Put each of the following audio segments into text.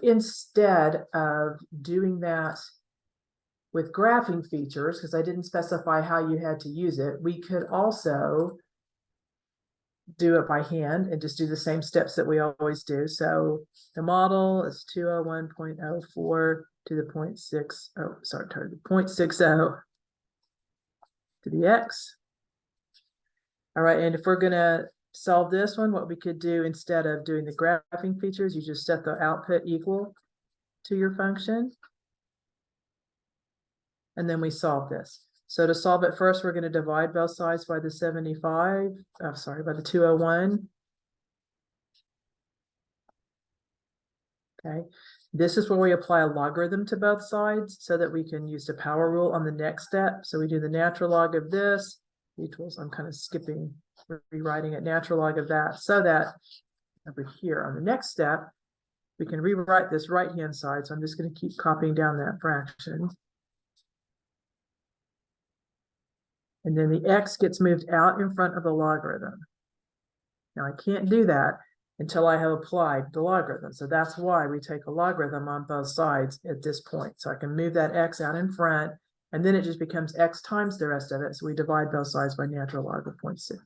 instead of doing that with graphing features, because I didn't specify how you had to use it, we could also do it by hand and just do the same steps that we always do. So the model is 201.04 to the 0.60, sorry, to the 0.60 to the x. All right, and if we're gonna solve this one, what we could do instead of doing the graphing features, you just set the output equal to your function. And then we solve this. So to solve it first, we're going to divide both sides by the 75, by the 201. Okay, this is where we apply a logarithm to both sides so that we can use the power rule on the next step. So we do the natural log of this equals, I'm kind of skipping, rewriting it, natural log of that, so that over here on the next step, we can rewrite this right-hand side. So I'm just going to keep copying down that fraction. And then the x gets moved out in front of the logarithm. Now I can't do that until I have applied the logarithm. So that's why we take a logarithm on both sides at this point. So I can move that x out in front, and then it just becomes x times the rest of it. So we divide both sides by natural log of 0.6.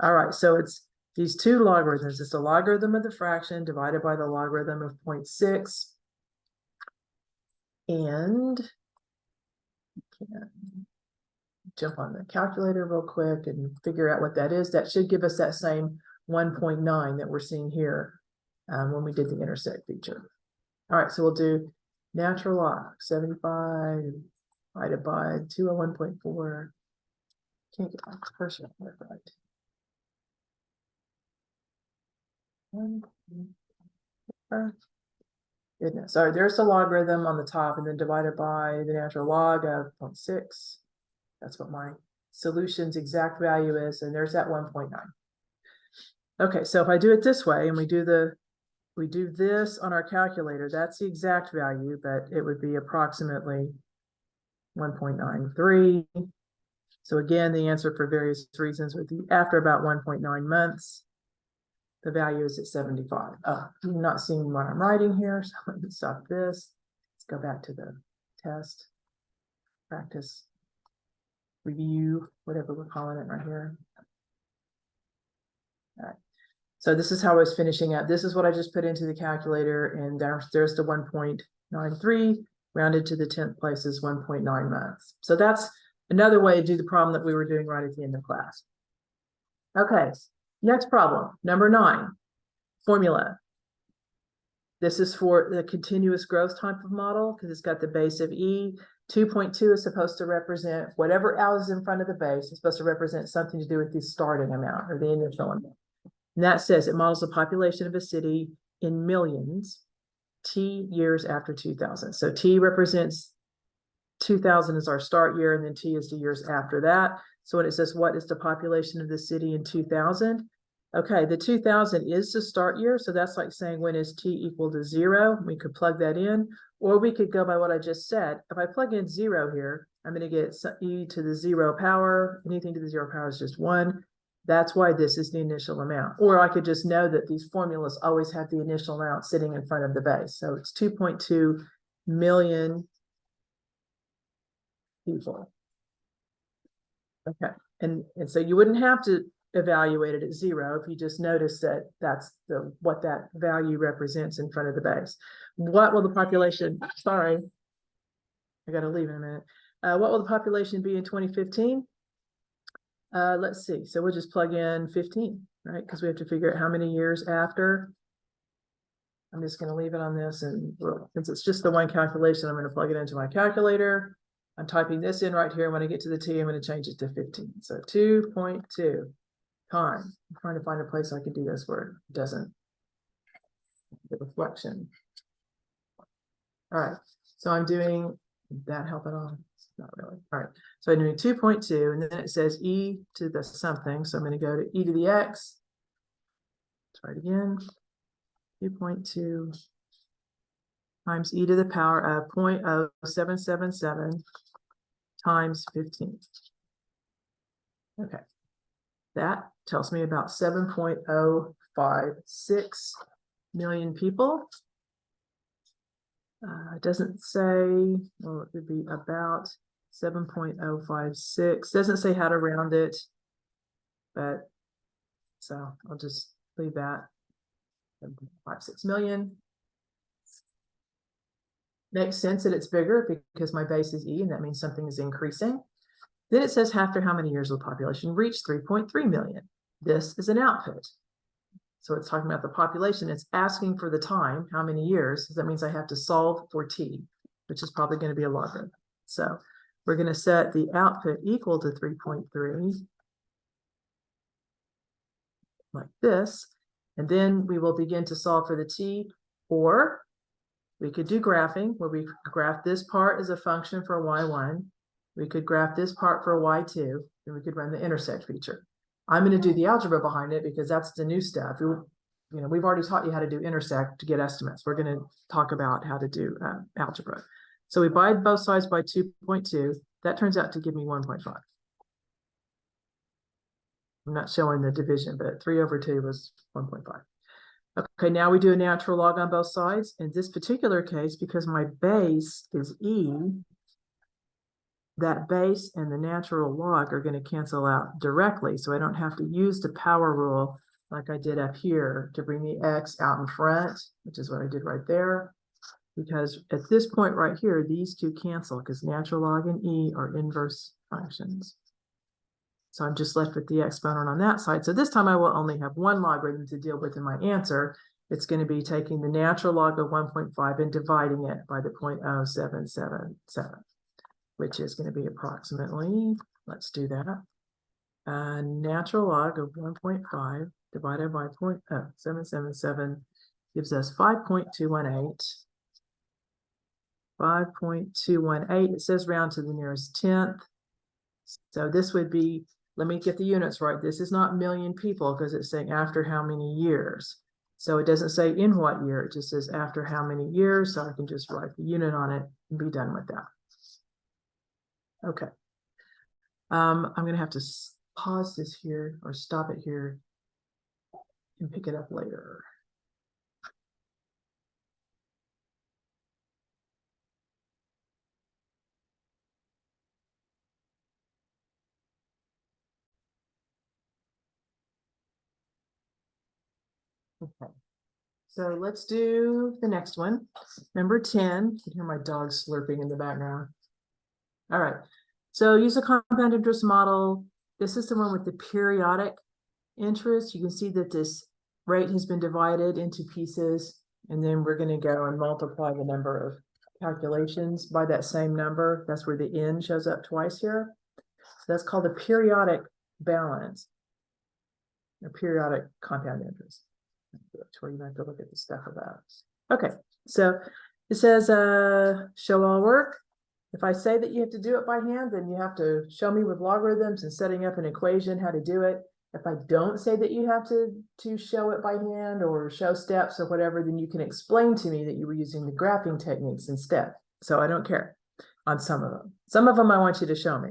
All right, so it's these two logarithms. It's the logarithm of the fraction divided by the logarithm of 0.6. And jump on the calculator real quick and figure out what that is. That should give us that same 1.9 that we're seeing here when we did the intersect feature. All right, so we'll do natural log 75 divided by 201.4. Can't get my cursor right. Goodness. Sorry, there's the logarithm on the top and then divided by the natural log of 0.6. That's what my solution's exact value is, and there's that 1.9. Okay, so if I do it this way and we do this on our calculator, that's the exact value, but it would be approximately 1.93. So again, the answer for various reasons would be after about 1.9 months, the value is at 75. You're not seeing what I'm writing here, so let me stop this. Let's go back to the test, practice, review, whatever we're calling it right here. All right. So this is how I was finishing up. This is what I just put into the calculator, and there's the 1.93 rounded to the 10th place is 1.9 months. So that's another way to do the problem that we were doing right at the end of class. Okay, next problem, number 9, formula. This is for the continuous growth type of model because it's got the base of E. 2.2 is supposed to represent whatever L is in front of the base. It's supposed to represent something to do with the starting amount or the initial amount. And that says it models the population of a city in millions, T years after 2000. So T represents 2000 is our start year, and then T is the years after that. So when it says, what is the population of the city in 2000? Okay, the 2000 is the start year. So that's like saying, when is T equal to 0? We could plug that in, or we could go by what I just said. If I plug in 0 here, I'm going to get E to the 0 power. Anything to the 0 power is just 1. That's why this is the initial amount. Or I could just know that these formulas always have the initial amount sitting in front of the base. So it's 2.2 million people. Okay, and so you wouldn't have to evaluate it at 0 if you just notice that that's what that value represents in front of the base. What will the population, sorry, I got to leave in a minute. What will the population be in 2015? Let's see. So we'll just plug in 15, right? Because we have to figure out how many years after. I'm just going to leave it on this, and since it's just the one calculation, I'm going to plug it into my calculator. I'm typing this in right here. When I get to the T, I'm going to change it to 15. So 2.2 times. I'm trying to find a place I can do this where it doesn't. The reflection. All right. So I'm doing, did that help at all? Not really. All right. So I'm doing 2.2, and then it says E to the something. So I'm going to go to E to the X. Let's try it again. 2.2 times E to the power of 0.0777 times 15. Okay. That tells me about 7.056 million people. It doesn't say, well, it would be about 7.056. Doesn't say how to round it, but so I'll just leave that. 7.56 million. Makes sense that it's bigger because my base is E, and that means something is increasing. Then it says, after how many years will the population reach 3.3 million? This is an output. So it's talking about the population. It's asking for the time, how many years. That means I have to solve for t, which is probably going to be a logarithm. So we're going to set the output equal to 3.3 like this. And then we will begin to solve for the t, or we could do graphing where we graph this part as a function for y1. We could graph this part for y2, and we could run the intersect feature. I'm going to do the algebra behind it because that's the new stuff. We've already taught you how to do intersect to get estimates. We're going to talk about how to do algebra. So we divide both sides by 2.2. That turns out to give me 1.5. I'm not showing the division, but 3 over 2 was 1.5. Okay, now we do a natural log on both sides. In this particular case, because my base is E, that base and the natural log are going to cancel out directly. So I don't have to use the power rule like I did up here to bring the X out in front, which is what I did right there. Because at this point right here, these two cancel because natural log and E are inverse functions. So I'm just left with the exponent on that side. So this time I will only have one logarithm to deal with in my answer. It's going to be taking the natural log of 1.5 and dividing it by the 0.0777, which is going to be approximately, let's do that. Natural log of 1.5 divided by 0.0777 gives us 5.218. 5.218, it says round to the nearest tenth. So this would be, let me get the units right. This is not million people because it's saying after how many years. So it doesn't say in what year, it just says after how many years. So I can just write the unit on it and be done with that. Okay. I'm going to have to pause this here or stop it here and pick it up later. Okay. So let's do the next one. Number 10. You can hear my dog slurping in the background. All right. So use a compound interest model. This is the one with the periodic interest. You can see that this rate has been divided into pieces, and then we're going to go and multiply the number of calculations by that same number. That's where the n shows up twice here. So that's called a periodic balance, a periodic compound interest. That's where you have to look at the stuff about. Okay, so it says show all work. If I say that you have to do it by hand, then you have to show me with logarithms and setting up an equation how to do it. If I don't say that you have to show it by hand or show steps or whatever, then you can explain to me that you were using the graphing techniques instead. So I don't care on some of them. Some of them I want you to show me.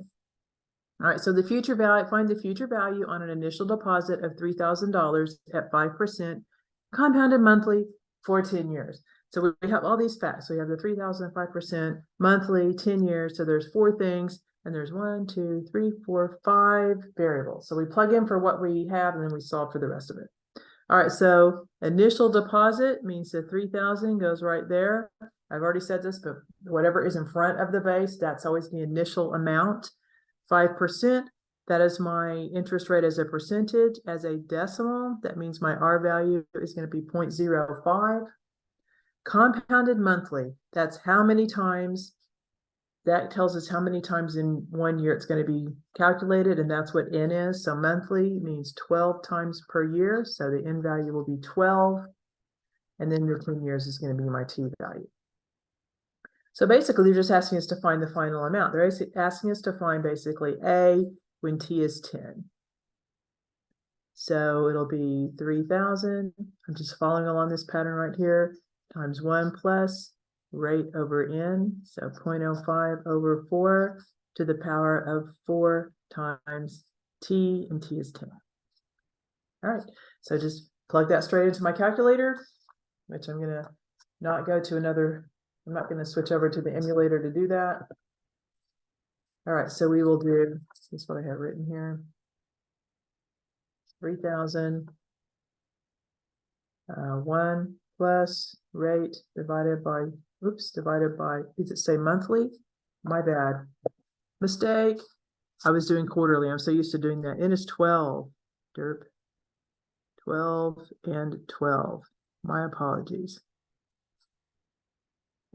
All right, so the future value, find the future value on an initial deposit of $3,000 at 5% compounded monthly for 10 years. So we have all these facts. So we have the 3,000, 5% monthly, 10 years. So there's 4 things, and there's 1, 2, 3, 4, 5 variables. So we plug in for what we have, and then we solve for the rest of it. All right, so initial deposit means the 3,000 goes right there. I've already said this, but whatever is in front of the base, that's always the initial amount. 5%, that is my interest rate as a percentage. As a decimal, that means my R value is going to be 0.05. Compounded monthly, that's how many times, that tells us how many times in 1 year it's going to be calculated, and that's what n is. So monthly means 12 times per year, so the n value will be 12, and then the 10 years is going to be my t value. So basically, they're just asking us to find the final amount. They're asking us to find basically A when t is 10. So it'll be 3,000. I'm just following along this pattern right here, times 1 plus rate over n. So 0.05 over 4 to the power of 4 times t, and t is 10. All right, so just plug that straight into my calculator, which I'm going to not go to another I'm not going to switch over to the emulator to do that. All right, so we will do, this is what I have written here. 3,000. 1 plus rate divided by, divided by, does it say monthly? My bad. Mistake. I was doing quarterly. I'm so used to doing that. N is 12. Derp. 12 and 12. My apologies.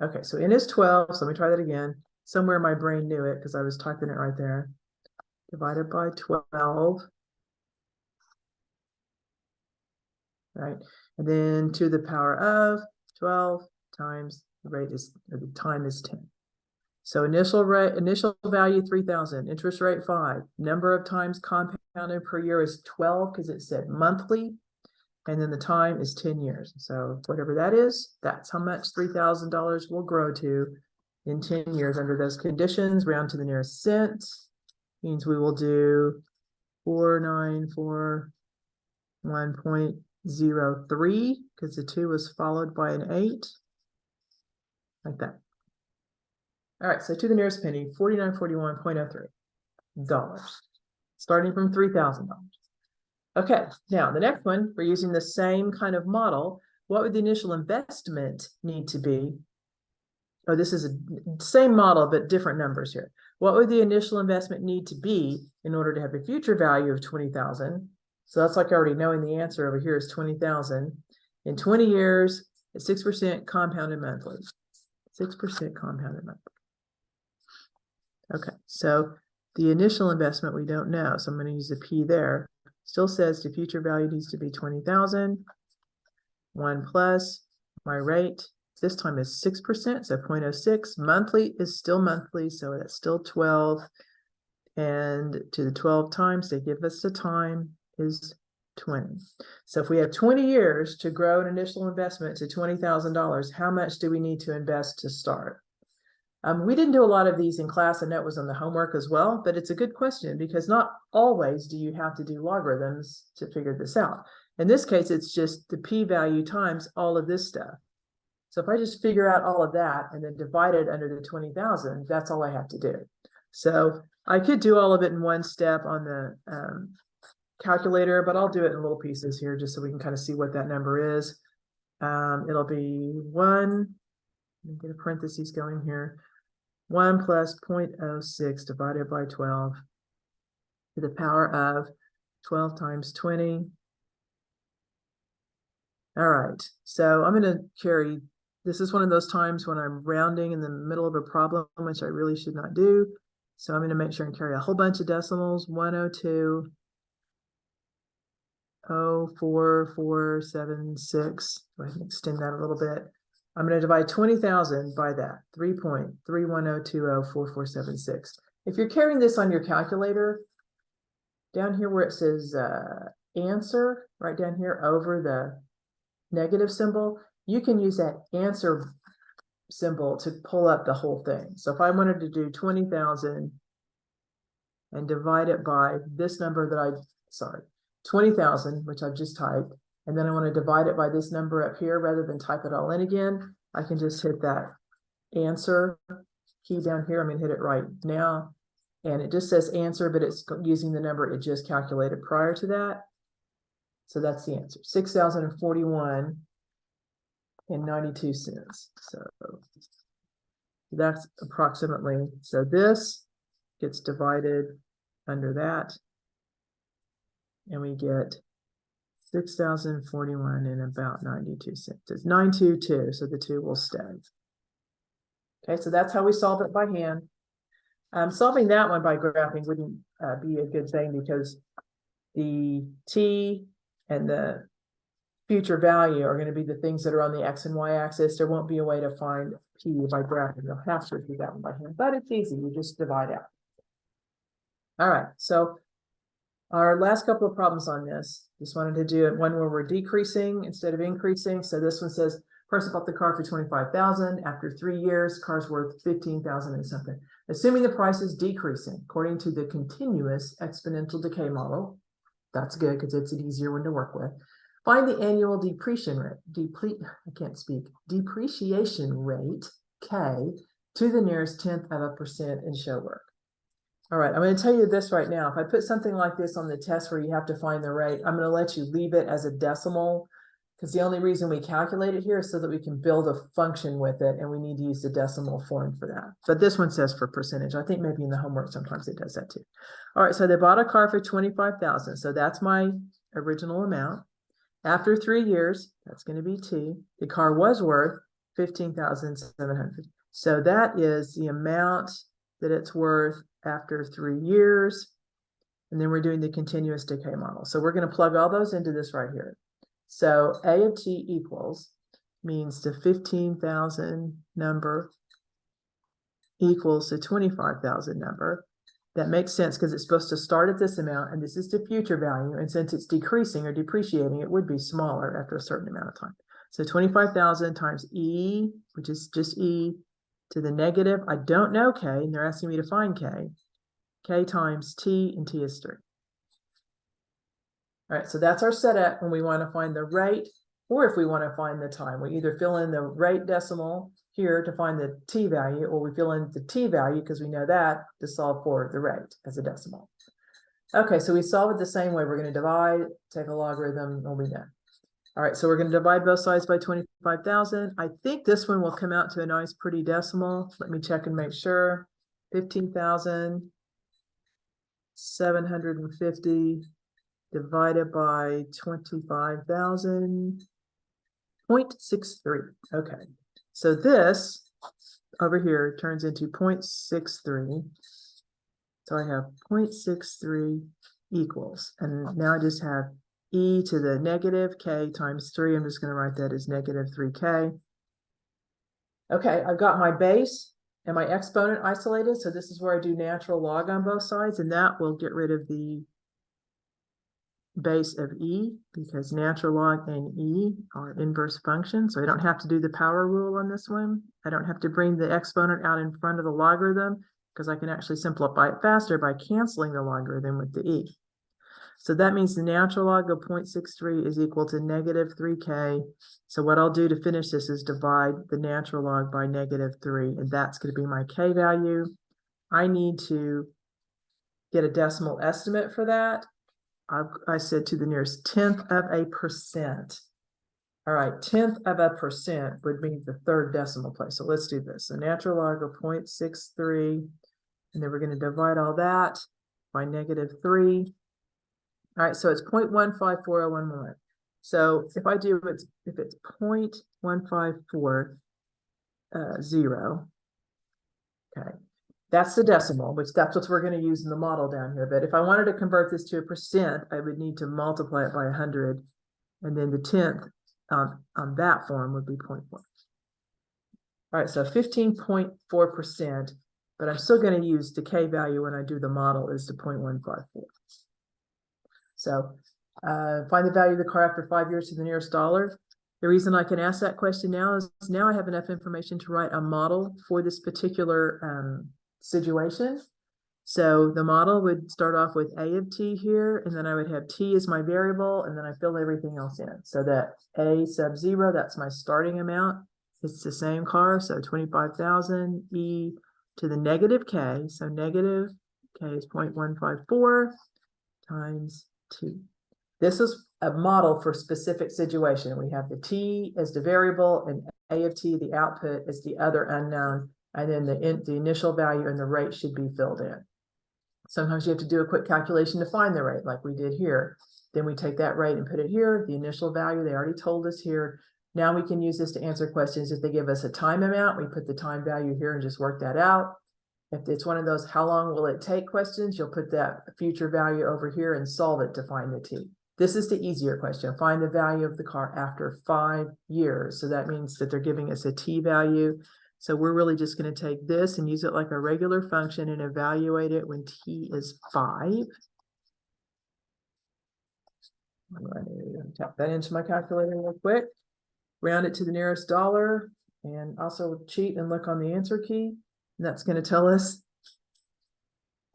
Okay, so N is 12. So let me try that again. Somewhere my brain knew it because I was typing it right there. Divided by 12. Right. And then to the power of 12 times the rate is, or the time is 10. So initial value 3,000, interest rate 5, number of times compounded per year is 12 because it said monthly, and then the time is 10 years. So whatever that is, that's how much $3,000 will grow to in 10 years under those conditions. Round to the nearest cent means we will do 4941.03 because the 2 was followed by an 8, like that. All right, so to the nearest penny, $4941.03, starting from $3,000. Okay, now the next one, we're using the same kind of model. What would the initial investment need to be? Oh, this is a same model, but different numbers here. What would the initial investment need to be in order to have a future value of 20,000? So that's like already knowing the answer over here is 20,000 in 20 years at 6% compounded monthly. 6% compounded monthly. Okay, so the initial investment we don't know, so I'm going to use a P there. Still says the future value needs to be 20,000. 1 plus my rate this time is 6%, so 0.06. Monthly is still monthly, so that's still 12. And to the 12 times they give us the time is 20. So if we have 20 years to grow an initial investment to $20,000, how much do we need to invest to start? We didn't do a lot of these in class, and that was on the homework as well, but it's a good question because not always do you have to do logarithms to figure this out. In this case, it's just the p-value times all of this stuff. So if I just figure out all of that and then divide it under the 20,000, that's all I have to do. So I could do all of it in one step on the calculator, but I'll do it in little pieces here just so we can kind of see what that number is. It'll be 1, let me get a parentheses going here. 1 plus 0.06 divided by 12 to the power of 12 times 20. All right, so I'm going to carry, this is one of those times when I'm rounding in the middle of a problem, which I really should not do. So I'm going to make sure and carry a whole bunch of decimals, 102.04476. Go ahead and extend that a little bit. I'm going to divide 20,000 by that, 3.310204476. If you're carrying this on your calculator, down here where it says answer, right down here over the negative symbol, you can use that answer symbol to pull up the whole thing. So if I wanted to do 20,000 and divide it by this number that 20,000, which I've just typed, and then I want to divide it by this number up here rather than type it all in again, I can just hit that answer key down here. I'm going to hit it right now. And it just says answer, but it's using the number it just calculated prior to that. So that's the answer, 6,041.92. So that's approximately, so this gets divided under that. And we get 6,041 and about 92 cents. It's 922, so the 2 will stay. Okay, so that's how we solve it by hand. Solving that one by graphing wouldn't be a good thing because the t and the future value are going to be the things that are on the x and y axis. There won't be a way to find p by graphing. You'll have to do that one by hand, but it's easy. You just divide out. All right, so our last couple of problems on this, just wanted to do one where we're decreasing instead of increasing. So this one says, person bought the car for 25,000. After 3 years, car's worth 15,000 and something. Assuming the price is decreasing according to the continuous exponential decay model. That's good because it's an easier one to work with. Find the annual depreciation rate, depreciation rate K to the nearest 10th of a percent in show work. All right, I'm going to tell you this right now. If I put something like this on the test where you have to find the rate, I'm going to let you leave it as a decimal, because the only reason we calculate it here is so that we can build a function with it, and we need to use the decimal form for that. But this one says for percentage. I think maybe in the homework sometimes it does that too. All right, so they bought a car for $25,000. So that's my original amount. After 3 years, that's going to be T. The car was worth $15,700. So that is the amount that it's worth after 3 years. And then we're doing the continuous decay model. So we're going to plug all those into this right here. So A of T equals means the 15,000 number equals the 25,000 number. That makes sense because it's supposed to start at this amount, and this is the future value. And since it's decreasing or depreciating, it would be smaller after a certain amount of time. So 25,000 times E, which is just E, to the negative, I don't know K, and they're asking me to find K. K times T, and T is 3. All right, so that's our setup when we want to find the rate, or if we want to find the time. We either fill in the rate decimal here to find the T value, or we fill in the T value because we know that to solve for the rate as a decimal. Okay, so we solve it the same way. We're going to divide, take a logarithm, we'll be done. All right, so we're going to divide both sides by 25,000. I think this one will come out to a nice pretty decimal. Let me check and make sure. 15,750 divided by 25,000, 0.63. Okay, so this over here turns into 0.63. So I have 0.63 equals, and now I just have E to the negative K times 3. I'm just going to write that as negative 3K. Okay, I've got my base and my exponent isolated. So this is where I do natural log on both sides, and that will get rid of the base of E, because natural log and E are inverse functions. So I don't have to do the power rule on this one. I don't have to bring the exponent out in front of the logarithm, because I can actually simplify it faster by canceling the logarithm with the E. So that means the natural log of 0.63 is equal to negative 3K. So what I'll do to finish this is divide the natural log by negative 3, and that's going to be my K value. I need to get a decimal estimate for that. I said to the nearest 10th of a percent. All right, 10th of a percent would mean the third decimal place. So let's do this. So natural log of 0.63, and then we're going to divide all that by negative 3. All right, so it's 0.154011. So if I do it, if it's 0.1540, okay, that's the decimal, which that's what we're going to use in the model down here. But if I wanted to convert this to a percent, I would need to multiply it by 100, and then the 10th on that form would be 0.1. All right, so 15.4%, but I'm still going to use the K value when I do the model is the 0.154. So find the value of the car after 5 years to the nearest dollar. The reason I can ask that question now is now I have enough information to write a model for this particular situation. So the model would start off with A of T here, and then I would have T as my variable, and then I fill everything else in. So that A sub 0, that's my starting amount. It's the same car, so 25,000 E to the negative K. So negative K is 0.154 times 2. This is a model for specific situation. We have the T as the variable and A of T, the output, is the other unknown. And then the initial value and the rate should be filled in. Sometimes you have to do a quick calculation to find the rate like we did here. Then we take that rate and put it here, the initial value, they already told us here. Now we can use this to answer questions. If they give us a time amount, we put the time value here and just work that out. If it's one of those how long will it take questions, you'll put that future value over here and solve it to find the T. This is the easier question. Find the value of the car after 5 years. So that means that they're giving us a T value. So we're really just going to take this and use it like a regular function and evaluate it when T is 5. I'm going to tap that into my calculator real quick. Round it to the nearest dollar, and also cheat and look on the answer key. And that's going to tell us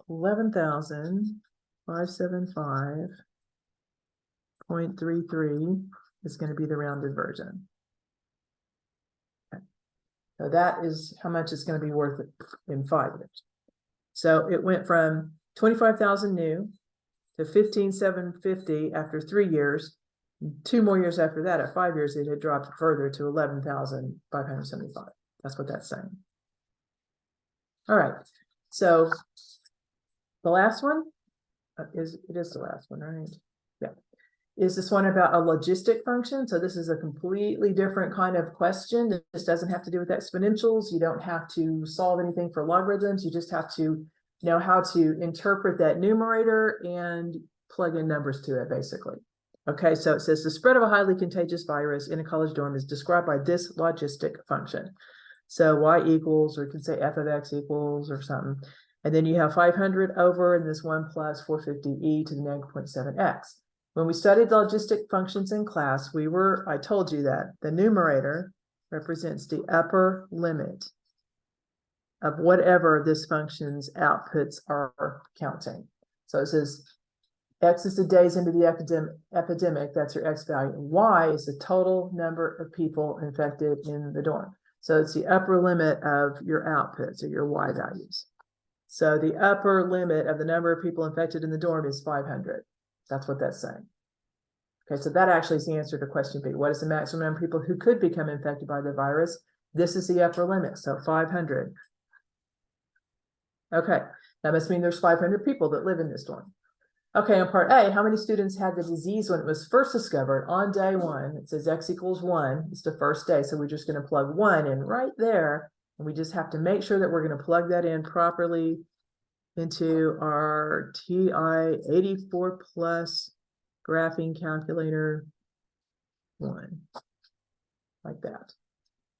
11,575.33 is going to be the rounded version. Okay. So that is how much it's going to be worth in 5 years. So it went from 25,000 new to 15,750 after 3 years. 2 more years after that, at 5 years, it had dropped further to 11,575. That's what that's saying. All right. So the last one is the last one, right? Yeah. Is this one about a logistic function? So this is a completely different kind of question. This doesn't have to do with exponentials. You don't have to solve anything for logarithms. You just have to know how to interpret that numerator and plug in numbers to it, basically. Okay, so it says the spread of a highly contagious virus in a college dorm is described by this logistic function. So y equals, or you can say f of x equals or something. And then you have 500 over and this 1 plus 450e to the negative 0.7x. When we studied logistic functions in class, I told you that the numerator represents the upper limit of whatever this function's outputs are counting. So it says X is the days into the epidemic, that's your X value. And Y is the total number of people infected in the dorm. So it's the upper limit of your outputs or your Y values. So the upper limit of the number of people infected in the dorm is 500. That's what that's saying. Okay, so that actually is the answer to question B. What is the maximum number of people who could become infected by the virus? This is the upper limit, so 500. Okay, that must mean there's 500 people that live in this dorm. Okay, on part A, how many students had the disease when it was first discovered on day 1? It says X equals 1. It's the first day, so we're just going to plug 1 in right there. And we just have to make sure that we're going to plug that in properly into our TI 84 plus graphing calculator 1, like that.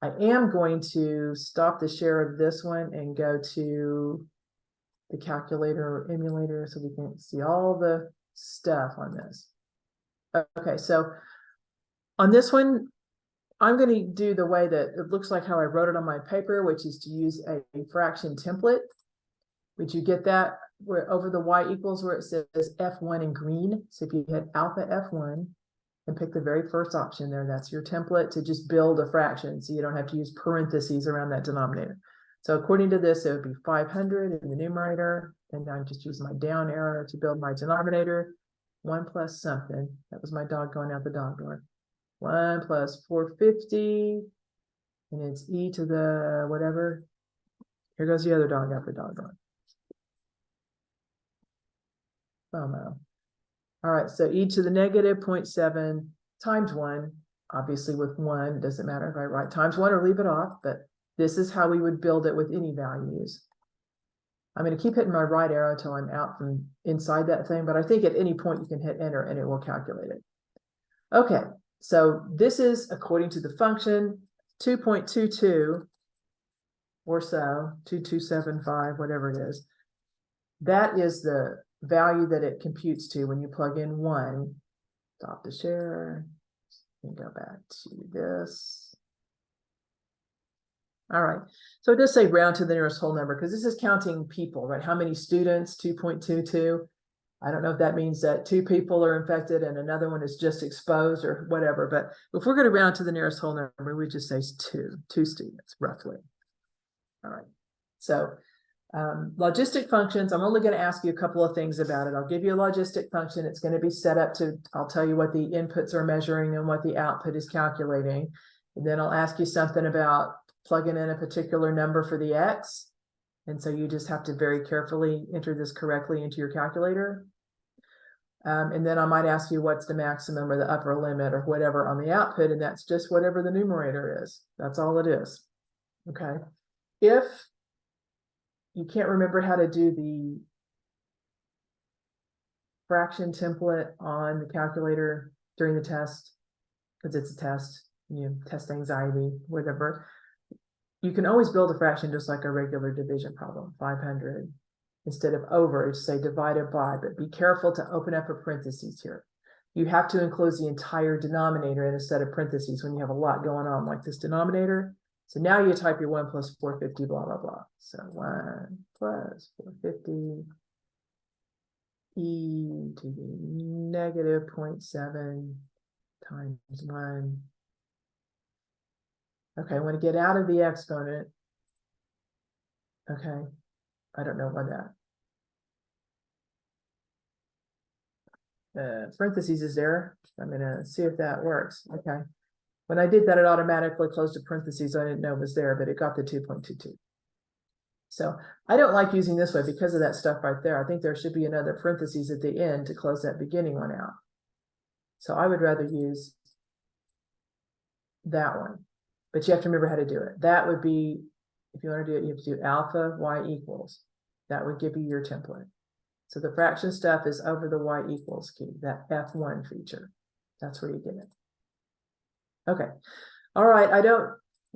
I am going to stop the share of this one and go to the calculator or emulator so we can see all the stuff on this. Okay, so on this one, I'm going to do the way that it looks like how I wrote it on my paper, which is to use a fraction template. Would you get that where over the y equals where it says F1 in green? So if you hit alpha F1 and pick the very first option there, that's your template to just build a fraction. So you don't have to use parentheses around that denominator. So according to this, it would be 500 in the numerator. And I'm just using my down arrow to build my denominator. 1 plus something. That was my dog going out the dog door. 1 plus 450. And it's e to the whatever. Here goes the other dog out the dog door. FOMO. All right, so e to the negative 0.7 times 1. Obviously with 1, it doesn't matter if I write times 1 or leave it off, but this is how we would build it with any values. I'm going to keep hitting my right arrow until I'm out from inside that thing, but I think at any point you can hit enter and it will calculate it. Okay, so this is according to the function 2.22 or so, 2275, whatever it is. That is the value that it computes to when you plug in 1. Stop the share and go back to this. All right, so it does say round to the nearest whole number because this is counting people, right? How many students? 2.22. I don't know if that means that 2 people are infected and another one is just exposed or whatever, but if we're going to round to the nearest whole number, we just say 2 students, roughly. All right, so logistic functions, I'm only going to ask you a couple of things about it. I'll give you a logistic function. It's going to be set up to, I'll tell you what the inputs are measuring and what the output is calculating. And then I'll ask you something about plugging in a particular number for the X. And so you just have to very carefully enter this correctly into your calculator. And then I might ask you what's the maximum or the upper limit or whatever on the output. And that's just whatever the numerator is. That's all it is. Okay. If you can't remember how to do the fraction template on the calculator during the test, because it's a test, test anxiety, whatever, you can always build a fraction just like a regular division problem, 500. Instead of over, just say divided by, but be careful to open up a parentheses here. You have to enclose the entire denominator in a set of parentheses when you have a lot going on like this denominator. So now you type your 1 plus 450, blah, blah, blah. So 1 plus 450 e to the negative 0.7 times 1. Okay, I want to get out of the exponent. Okay, I don't know why that. Parentheses is there. I'm gonna see if that works. Okay. When I did that, it automatically closed a parentheses. I didn't know it was there, but it got the 2.22. So I don't like using this way because of that stuff right there. I think there should be another parentheses at the end to close that beginning one out. So I would rather use that one, but you have to remember how to do it. That would be, if you want to do it, you have to do alpha y equals. That would give you your template. So the fraction stuff is over the y equals key, that F1 feature. That's where you get it. Okay. All right. I don't